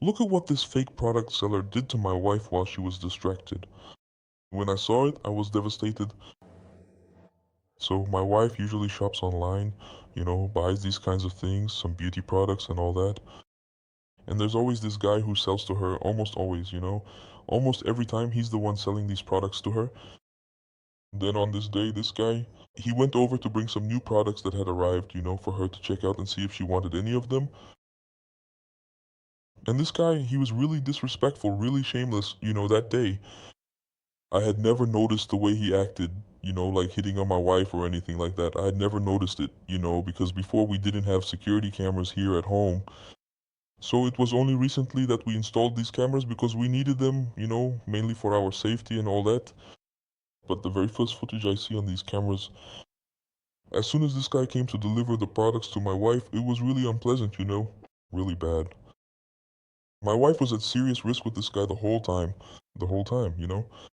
Look at what this fake product seller did to my wife while she was distracted. When I saw it, I was devastated. So my wife usually shops online, buys these kinds of things, some beauty products and all that. And there's always this guy who sells to her, almost always, almost every time he's the one selling these products to her. Then on this day, this guy, he went over to bring some new products that had arrived, for her to check out and see if she wanted any of them. And this guy, he was really disrespectful, really shameless, that day. I had never noticed the way he acted, like hitting on my wife or anything like that. I had never noticed it, because before we didn't have security cameras here at home. So it was only recently that we installed these cameras because we needed them, mainly for our safety and all that. But the very first footage I see on these cameras, as soon as this guy came to deliver the products to my wife, it was really unpleasant, really bad. My wife was at serious risk with this guy the whole time,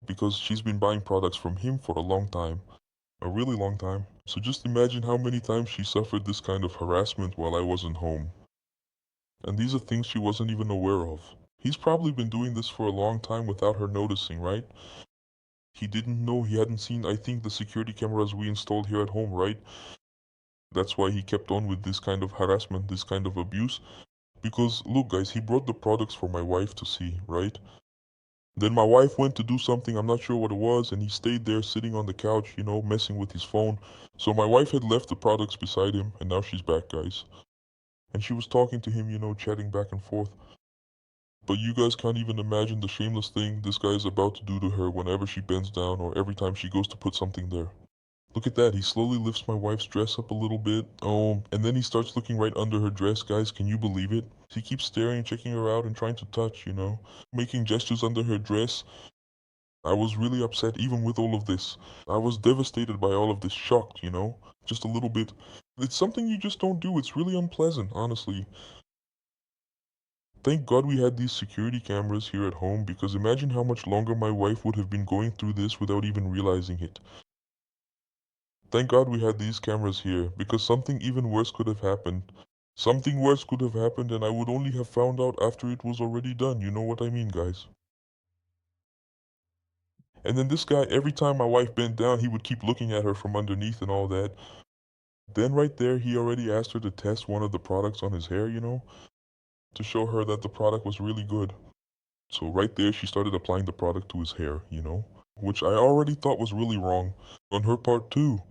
because she's been buying products from him for a long time, a really long time. So just imagine how many times she suffered this kind of harassment while I wasn't home. And these are things she wasn't even aware of. He's probably been doing this for a long time without her noticing, right? He didn't know, he hadn't seen, I think, the security cameras we installed here at home, right? That's why he kept on with this kind of harassment, this kind of abuse. Because, look guys, he brought the products for my wife to see, right? Then my wife went to do something, I'm not sure what it was, and he stayed there sitting on the couch, messing with his phone. So my wife had left the products beside him, and now she's back, guys. And she was talking to him, chatting back and forth. But you guys can't even imagine the shameless thing this guy is about to do to her whenever she bends down or every time she goes to put something there. Look at that, he slowly lifts my wife's dress up a little bit. And then he starts looking right under her dress, guys, can you believe it? He keeps staring, checking her out and trying to touch, making gestures under her dress. I was really upset even with all of this. I was devastated by all of this, shocked, just a little bit. It's something you just don't do, it's really unpleasant, honestly. Thank God we had these security cameras here at home because imagine how much longer my wife would have been going through this without even realizing it. Thank God we had these cameras here because something even worse could have happened. Something worse could have happened and I would only have found out after it was already done, you know what I mean, guys? And then this guy, every time my wife bent down, he would keep looking at her from underneath and all that. Then right there, he already asked her to test one of the products on his hair, to show her that the product was really good. So right there, she started applying the product to his hair, which I already thought was really wrong on her part too,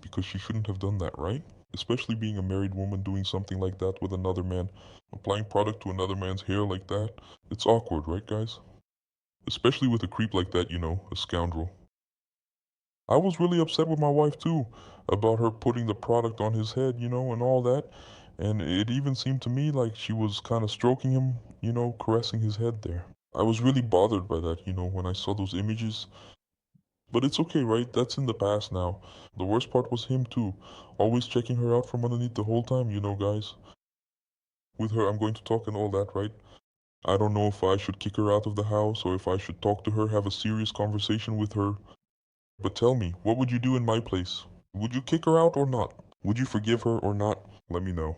because she shouldn't have done that, right? Especially being a married woman doing something like that with another man, applying product to another man's hair like that. It's awkward, right, guys? Especially with a creep like that, a scoundrel. I was really upset with my wife too about her putting the product on his head, and all that. And it even seemed to me like she was kind of stroking him, caressing his head there. I was really bothered by that, when I saw those images. But it's okay, right? That's in the past now. The worst part was him too. Always checking her out from underneath the whole time, guys. With her, I'm going to talk and all that, right? I don't know if I should kick her out of the house or if I should talk to her, have a serious conversation with her. But tell me, what would you do in my place? Would you kick her out or not? Would you forgive her or not? Let me know.